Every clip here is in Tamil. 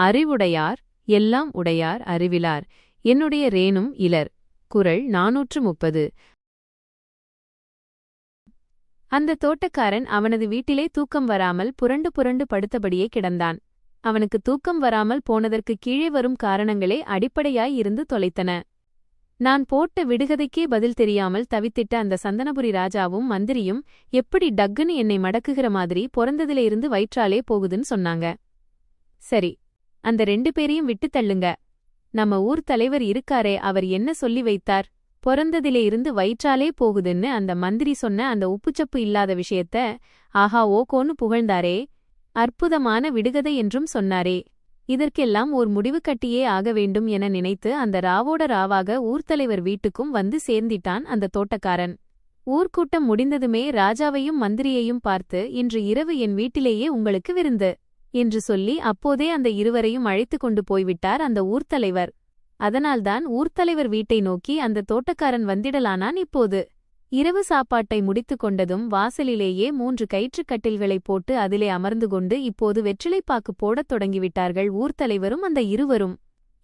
அறிவுடையார் எல்லாம் உடையார் அறிவிலார் என்னுடைய ரேனும் இலர். குறள் 430. அந்த தோட்டக்காரன் அவனது வீட்டிலே தூக்கம் வராமல் புரண்டு புரண்டு படுத்தபடியே கிடந்தான். அவனுக்கு தூக்கம் வராமல் போனதற்கு கீழே வரும் காரணங்களே அடிப்படையாய் இருந்து தொலைத்தன. நான் போட்ட விடுகதைக்கே பதில் தெரியாமல் தவித்திட்ட அந்த சந்தனபுரி ராஜாவும் மந்திரியும் எப்படி டக்குன்னு என்னை மடக்குகிற மாதிரி பொறந்ததிலே இருந்து வயிற்றாலே போகுதுன்னு சொன்னாங்க. சரி, அந்த 2 பேரையும் விட்டுத் தள்ளுங்க. நம்ம ஊர் தலைவர் இருக்காரே, அவர் என்ன சொல்லி வைத்தார்? பொறந்ததிலே இருந்து வயிற்றாலே போகுதுன்னு அந்த மந்திரி சொன்ன அந்த உப்புச்சப்பு இல்லாத விஷயத்த ஆஹா ஓகோன்னு புகழ்ந்தாரே, அற்புதமான விடுகதை என்றும் சொன்னாரே. இதற்கெல்லாம் ஓர் முடிவு கட்டியே ஆக வேண்டும் என நினைத்து அந்த ராவோட ராவாக ஊர்த்தலைவர் வீட்டுக்கும் வந்து சேர்ந்திட்டான் அந்த தோட்டக்காரன். ஊர்க்கூட்டம் முடிந்ததுமே ராஜாவையும் மந்திரியையும் பார்த்து, இன்று இரவு என் வீட்டிலேயே உங்களுக்கு விருந்து என்று சொல்லி அப்போதே அந்த இருவரையும் அழைத்து கொண்டு போய்விட்டார் அந்த ஊர்த்தலைவர். அதனால்தான் ஊர்த்தலைவர் வீட்டை நோக்கி அந்த தோட்டக்காரன் வந்திடலானான். இப்போது இரவு சாப்பாட்டை முடித்து கொண்டதும் வாசலிலேயே 3 கயிற்றுக் கட்டில்களைப் போட்டு அதிலே அமர்ந்து கொண்டு இப்போது வெற்றிலைப்பாக்கு போடத் தொடங்கிவிட்டார்கள் ஊர்த்தலைவரும் அந்த இருவரும்.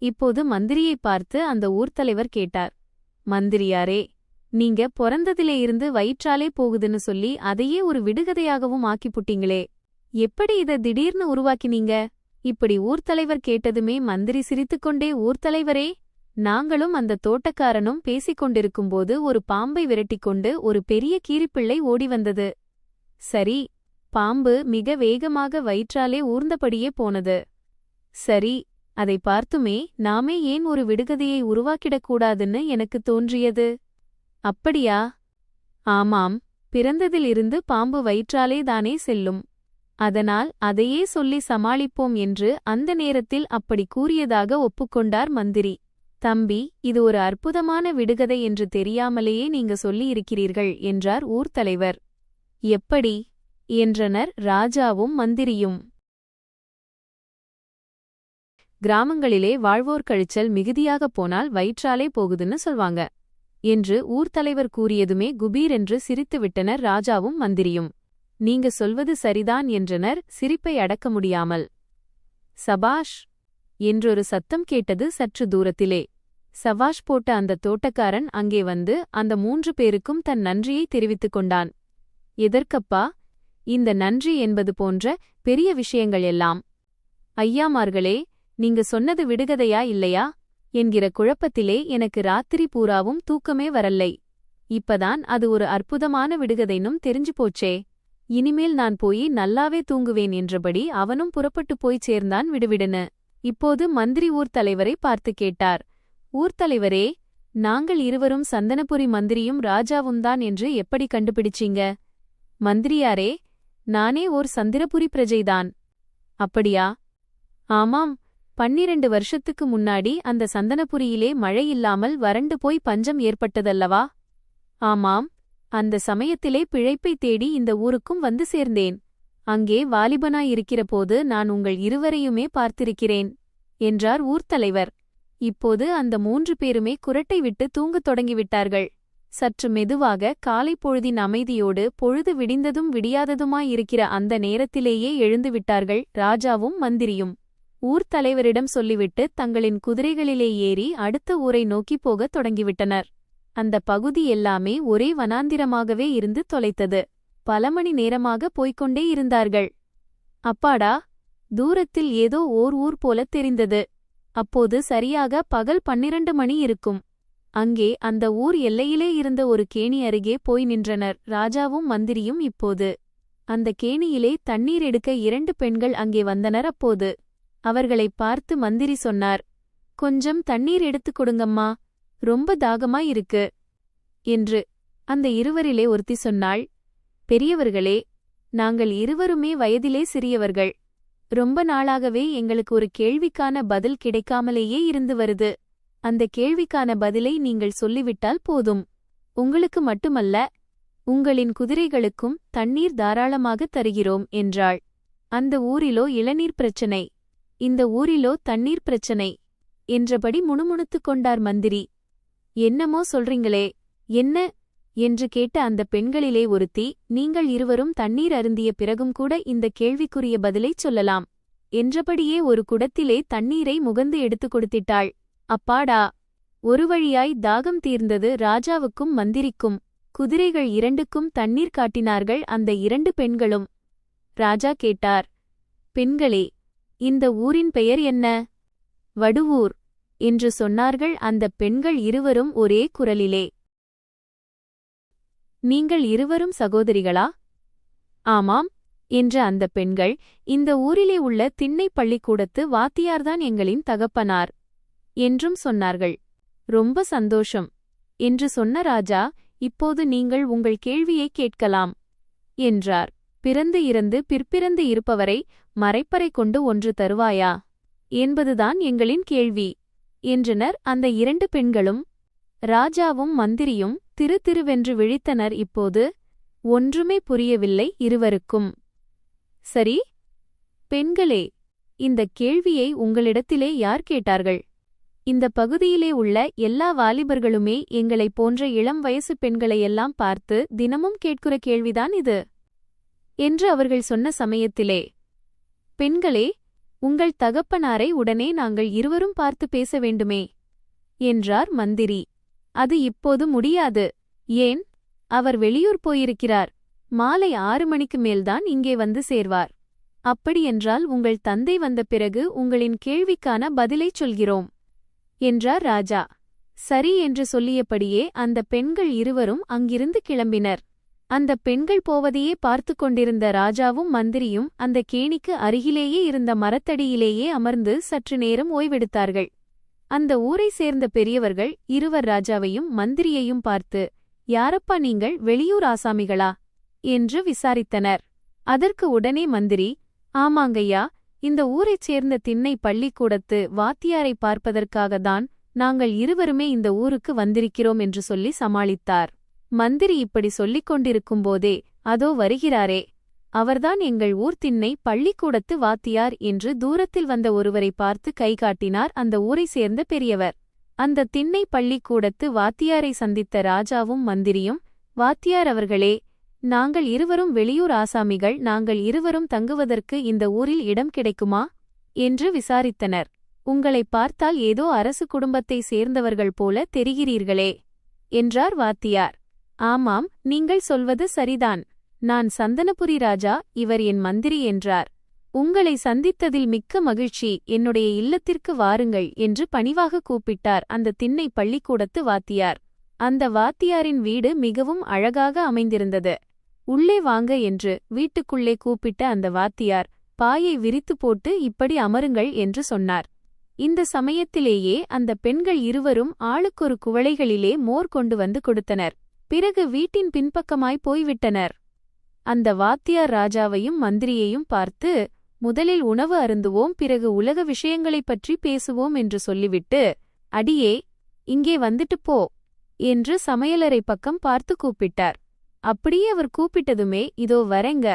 இப்போது மந்திரியைப் பார்த்து அந்த ஊர்த்தலைவர் கேட்டார், மந்திரியாரே, நீங்க பொறந்ததிலே இருந்து வயிற்றாலே போகுதுன்னு சொல்லி அதையே ஒரு விடுகதையாகவும் ஆக்கிப்புட்டீங்களே, எப்படி இத திடீர்னு உருவாக்கினீங்க? இப்படி ஊர்த்தலைவர் கேட்டதுமே மந்திரி சிரித்துக்கொண்டே, ஊர்த்தலைவரே, நாங்களும் அந்த தோட்டக்காரனும் பேசிக் கொண்டிருக்கும்போது ஒரு பாம்பை விரட்டிக்கொண்டு ஒரு பெரிய கீரிப்பிள்ளை ஓடி வந்தது. சரி, பாம்பு மிக வேகமாக வயிற்றாலே ஊர்ந்தபடியே போனது. சரி, அதை பார்த்துமே நாமே ஏன் ஒரு விடுகதையை உருவாக்கிடக்கூடாதுன்னு எனக்கு தோன்றியது. அப்படியா? ஆமாம், பிறந்ததிலிருந்து பாம்பு வயிற்றாலே தானே செல்லும். அதனால் அதையே சொல்லி சமாளிப்போம் என்று அந்த நேரத்தில் அப்படி கூறியதாக ஒப்புக்கொண்டார் மந்திரி. தம்பி, இது ஒரு அற்புதமான விடுகதை என்று தெரியாமலேயே நீங்க சொல்லியிருக்கிறீர்கள் என்றார் ஊர்த்தலைவர். எப்படி? என்றனர் ராஜாவும் மந்திரியும். கிராமங்களிலே வாழ்வோர் கழிச்சல் மிகுதியாகப் போனால் வயிற்றாலே போகுதுன்னு சொல்வாங்க என்று ஊர்த்தலைவர் கூறியதுமே குபீரென்று சிரித்துவிட்டனர் ராஜாவும் மந்திரியும். நீங்க சொல்வது சரிதான் என்றனர் சிரிப்பை அடக்க முடியாமல். சபாஷ் என்றொரு சத்தம் கேட்டது சற்று தூரத்திலே. சவாஷ் போட்ட அந்த தோட்டக்காரன் அங்கே வந்து அந்த 3 பேருக்கும் தன் நன்றியை தெரிவித்துக் கொண்டான். எதற்கப்பா இந்த நன்றி என்பது போன்ற பெரிய விஷயங்கள் எல்லாம்? ஐயாமார்களே, நீங்க சொன்னது விடுகதையா இல்லையா என்கிற குழப்பத்திலே எனக்கு ராத்திரி பூராவும் தூக்கமே வரலை. இப்பதான் அது ஒரு அற்புதமான விடுகதைனும் தெரிஞ்சு போச்சே. இனிமேல் நான் போய் நல்லாவே தூங்குவேன் என்றபடி அவனும் புறப்பட்டு போய்ச் சேர்ந்தான் விடுவிடுன்னு. இப்போது மந்திரி ஊர்த்தலைவரை பார்த்து கேட்டார், ஊர்த்தலைவரே, நாங்கள் இருவரும் சந்தனபுரி மந்திரியும் ராஜாவும்தான் என்று எப்படி கண்டுபிடிச்சீங்க? மந்திரியாரே, நானே ஓர் சந்திரபுரி பிரஜைதான். அப்படியா? ஆமாம், 12 வருஷத்துக்கு முன்னாடி அந்த சந்தனபுரியிலே மழை இல்லாமல் வறண்டு போய் பஞ்சம் ஏற்பட்டதல்லவா? ஆமாம், அந்த சமயத்திலே பிழைப்பை தேடி இந்த ஊருக்கும் வந்து சேர்ந்தேன். அங்கே வாலிபனாயிருக்கிற போது நான் உங்கள் இருவரையுமே பார்த்திருக்கிறேன் என்றார் ஊர்த்தலைவர். இப்போது அந்த 3 பேருமே குரட்டை விட்டு தூங்கத் தொடங்கிவிட்டார்கள். சற்று மெதுவாக காலை பொழுதின் அமைதியோடு பொழுது விடிந்ததும் விடியாததுமாயிருக்கிற அந்த நேரத்திலேயே எழுந்துவிட்டார்கள் ராஜாவும் மந்திரியும். ஊர்த்தலைவரிடம் சொல்லிவிட்டு தங்களின் குதிரைகளிலே ஏறி அடுத்த ஊரை நோக்கிப் போகத் தொடங்கிவிட்டனர். அந்த பகுதி எல்லாமே ஒரே வனாந்திரமாகவே இருந்து தொலைத்தது. பல மணி நேரமாக போய்க்கொண்டே இருந்தார்கள். அப்பாடா, தூரத்தில் ஏதோ ஓர் ஊர் போலத் தெரிந்தது. அப்போது சரியாக பகல் 12 மணி இருக்கும். அங்கே அந்த ஊர் எல்லையிலே இருந்த ஒரு கேணி அருகே போய் நின்றனர் ராஜாவும் மந்திரியும். இப்போது அந்த கேணியிலே தண்ணீர் எடுக்க 2 பெண்கள் அங்கே வந்தனர். அப்போது அவர்களைப் பார்த்து மந்திரி சொன்னார், கொஞ்சம் தண்ணீர் எடுத்துக் கொடுங்கம்மா, ரொம்ப தாகமாயிருக்கு என்று. அந்த இருவரிலே ஒருத்தி சொன்னாள், பெரியவர்களே, நாங்கள் இருவருமே வயதிலே சிறியவர்கள். ரொம்ப நாளாகவே எங்களுக்கு ஒரு கேள்விக்கான பதில் கிடைக்காமலேயே இருந்து வருது. அந்த கேள்விக்கான பதிலை நீங்கள் சொல்லிவிட்டால் போதும். உங்களுக்கு மட்டுமல்ல, உங்களின் குதிரைகளுக்கும் தண்ணீர் தாராளமாகத் தருகிறோம் என்றாள். அந்த ஊரிலோ இளநீர் பிரச்சனை, இந்த ஊரிலோ தண்ணீர் பிரச்சனை என்றபடி முணுமுணுத்துக் கொண்டார் மந்திரி. என்னமோ சொல்றீங்களே, என்ன என்று கேட்ட அந்த பெண்களிலே ஒருத்தி, நீங்கள் இருவரும் தண்ணீர் அருந்திய பிறகும் கூட இந்த கேள்விக்குரிய பதிலைச் சொல்லலாம். என்றபடியே ஒரு குடத்திலே தண்ணீரை முகந்து எடுத்துக் கொடுத்திட்டாள். அப்பாடா! ஒரு வழியாய் தாகம் தீர்ந்தது ராஜாவுக்கும் மந்திரிக்கும். குதிரைகள் இரண்டுக்கும் தண்ணீர் காட்டினார்கள் அந்த இரண்டு பெண்களும். ராஜா கேட்டார், பெண்களே, இந்த ஊரின் பெயர் என்ன? வடுவூர் என்று சொன்னார்கள் அந்த பெண்கள் இருவரும் ஒரே குரலிலே. நீங்கள் இருவரும் சகோதரிகளா? ஆமாம் என்ற அந்த பெண்கள், இந்த ஊரிலே உள்ள திண்ணை பள்ளிக்கூடத்து வாத்தியார்தான் எங்களின் தகப்பனார் என்றும் சொன்னார்கள். ரொம்ப சந்தோஷம் என்று சொன்ன ராஜா, இப்போது நீங்கள் உங்கள் கேள்வியை கேட்கலாம் என்றார். பிறந்து இறந்து பிற்பிறந்து இருப்பவரை மறைப்பறை கொண்டு ஒன்று தருவாயா என்பதுதான் எங்களின் கேள்வி என்றனர் அந்த இரண்டு பெண்களும். ராஜாவும் மந்திரியும் திரு திருவென்று விழித்தனர். இப்போது ஒன்றுமே புரியவில்லை இருவருக்கும். சரி பெண்களே, இந்த கேள்வியை உங்களிடத்திலே யார் கேட்டார்கள்? இந்த பகுதியிலே உள்ள எல்லா வாலிபர்களுமே எங்களைப் போன்ற இளம் வயசு பெண்களையெல்லாம் பார்த்து தினமும் கேட்கிற கேள்விதான் இது என்று அவர்கள் சொன்ன சமயத்திலே, பெண்களே, உங்கள் தகப்பனாரை உடனே நாங்கள் இருவரும் பார்த்து பேச வேண்டுமே என்றார் மந்திரி. அது இப்போது முடியாது. ஏன்? அவர் வெளியூர் போயிருக்கிறார். மாலை 6 மணிக்கு மேல்தான் இங்கே வந்து சேர்வார். அப்படியென்றால் உங்கள் தந்தை வந்த பிறகு உங்களின் கேள்விக்கான பதிலைச் சொல்கிறோம் என்றார் ராஜா. சரி என்று சொல்லியபடியே அந்த பெண்கள் இருவரும் அங்கிருந்து கிளம்பினர். அந்த பெண்கள் போவதையே பார்த்து கொண்டிருந்த ராஜாவும் மந்திரியும் அந்த கேணிக்கு அருகிலேயே இருந்த மரத்தடியிலேயே அமர்ந்து சற்று நேரம் ஓய்வெடுத்தார்கள். அந்த ஊரை சேர்ந்த பெரியவர்கள் இருவர் ராஜாவையும் மந்திரியையும் பார்த்து, யாரப்பா நீங்கள், வெளியூர் ஆசாமிகளா என்று விசாரித்தனர். அதற்கு உடனே மந்திரி, ஆமாங்கய்யா, இந்த ஊரைச் சேர்ந்த திண்ணை பள்ளிக்கூடத்து வாத்தியாரை பார்ப்பதற்காகத்தான் நாங்கள் இருவருமே இந்த ஊருக்கு வந்திருக்கிறோம் என்று சொல்லி சமாளித்தார். மந்திரி இப்படி சொல்லிக் கொண்டிருக்கும்போதே, அதோ வருகிறாரே, அவர்தான் எங்கள் ஊர் திண்ணை பள்ளிக்கூடத்து வாத்தியார் என்று தூரத்தில் வந்த ஒருவரை பார்த்து கைகாட்டினார் அந்த ஊரை சேர்ந்த பெரியவர். அந்த திண்ணை பள்ளிக்கூடத்து வாத்தியாரை சந்தித்த ராஜாவும் மந்திரியும், வாத்தியார் அவர்களே, நாங்கள் இருவரும் வெளியூர் ஆசாமிகள், நாங்கள் இருவரும் தங்குவதற்கு இந்த ஊரில் இடம் கிடைக்குமா என்று விசாரித்தனர். உங்களை பார்த்தால் ஏதோ அரசு குடும்பத்தை சேர்ந்தவர்கள் போல தெரிகிறீர்களே என்றார் வாத்தியார். ஆமாம், நீங்கள் சொல்வது சரிதான். நான் சந்தனபுரி ராஜா, இவர் என் மந்திரி என்றார். உங்களை சந்தித்ததில் மிக்க மகிழ்ச்சி, என்னுடைய இல்லத்திற்கு வாருங்கள் என்று பணிவாக கூப்பிட்டார் அந்த திண்ணை பள்ளிக்கூடத்து வாத்தியார். அந்த வாத்தியாரின் வீடு மிகவும் அழகாக அமைந்திருந்தது. உள்ளே வாங்க என்று வீட்டுக்குள்ளே கூப்பிட்ட அந்த வாத்தியார் பாயை விரித்து போட்டு இப்படி அமருங்கள் என்று சொன்னார். இந்த சமயத்திலேயே அந்த பெண்கள் இருவரும் ஆளுக்கொரு குவளைகளிலே மோர் கொண்டு வந்து கொடுத்தனர். பிறகு வீட்டின் பின்பக்கமாய் போய்விட்டனர். அந்த வாத்தியார் ராஜாவையும் மந்திரியையும் பார்த்து, முதலில் உணவு அருந்துவோம், பிறகு உலக விஷயங்களைப் பற்றி பேசுவோம் என்று சொல்லிவிட்டு, அடியே, இங்கே வந்துட்டு போ என்று சமையலறை பக்கம் பார்த்து கூப்பிட்டார். அப்படியே அவர் கூப்பிட்டதுமே, இதோ வரேங்க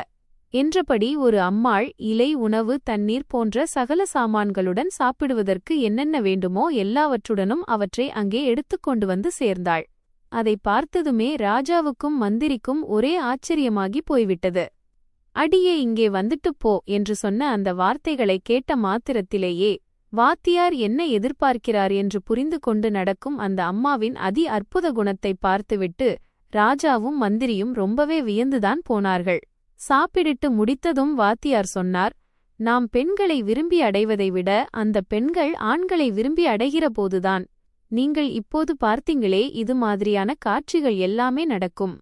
என்றபடி ஒரு அம்மாள் இலை, உணவு, தண்ணீர் போன்ற சகல சாமான்களுடன் சாப்பிடுவதற்கு என்னென்ன வேண்டுமோ எல்லாவற்றுடனும் அவற்றை அங்கே எடுத்துக்கொண்டு வந்து சேர்ந்தாள். அதை பார்த்ததுமே ராஜாவுக்கும் மந்திரிக்கும் ஒரே ஆச்சரியமாகி போய்விட்டது. அடியே, இங்கே வந்துட்டுப் போ என்று சொன்ன அந்த வார்த்தைகளை கேட்ட மாத்திரத்திலேயே வாத்தியார் என்ன எதிர்பார்க்கிறார் என்று புரிந்து கொண்டு நடக்கும் அந்த அம்மாவின் அதி அற்புத குணத்தை பார்த்துவிட்டு ராஜாவும் மந்திரியும் ரொம்பவே வியந்துதான் போனார்கள். சாப்பிடிட்டு முடித்ததும் வாத்தியார் சொன்னார், நாம் பெண்களை விரும்பி அடைவதை விட அந்த பெண்கள் ஆண்களை விரும்பி அடைகிற போதுதான். நீங்கள் இப்போது பார்த்தீங்களே, இது மாதிரியான காட்சிகள் எல்லாமே நடக்கும்.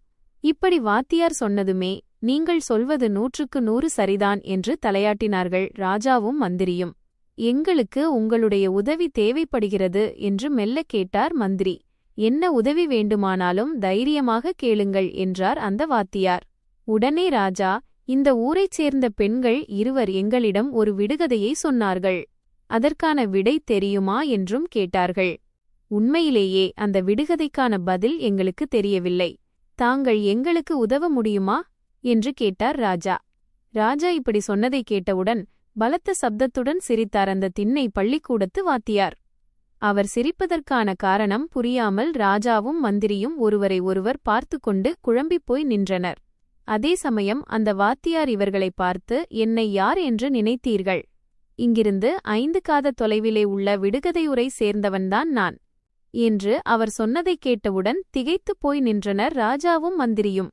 இப்படி வாத்தியார் சொன்னதுமே, நீங்கள் சொல்வது 100க்கு 100 சரிதான் என்று தலையாட்டினார்கள் ராஜாவும் மந்திரியும். எங்களுக்கு உங்களுடைய உதவி தேவைப்படுகிறது என்று மெல்ல கேட்டார் மந்திரி. என்ன உதவி வேண்டுமானாலும் தைரியமாக கேளுங்கள் என்றார் அந்த வாத்தியார். உடனே ராஜா, இந்த ஊரைச் சேர்ந்த பெண்கள் இருவர் எங்களிடம் ஒரு விடுகதையை சொன்னார்கள். அதற்கான விடை தெரியுமா என்றும் கேட்டார்கள். உண்மையிலேயே அந்த விடுகதைக்கான பதில் எங்களுக்கு தெரியவில்லை. தாங்கள் எங்களுக்கு உதவ முடியுமா என்று கேட்டார் ராஜா. ராஜா இப்படி சொன்னதை கேட்டவுடன் பலத்த சப்தத்துடன் சிரித்தார் அந்த திண்ணை பள்ளிக்கூடத்து வாத்தியார். அவர் சிரிப்பதற்கான காரணம் புரியாமல் ராஜாவும் மந்திரியும் ஒருவரை ஒருவர் பார்த்து கொண்டு குழம்பிப் போய் நின்றனர். அதே சமயம் அந்த வாத்தியார் இவர்களை பார்த்து, என்னை யார் என்று நினைத்தீர்கள் இங்கிருந்து 5 காத தொலைவிலே உள்ள விடுகதையூரை சேர்ந்தவன்தான் நான் என்று அவர் சொன்னதைக் கேட்டவுடன் திகைத்துப் போய் நின்றனர் ராஜாவும் மந்திரியும்.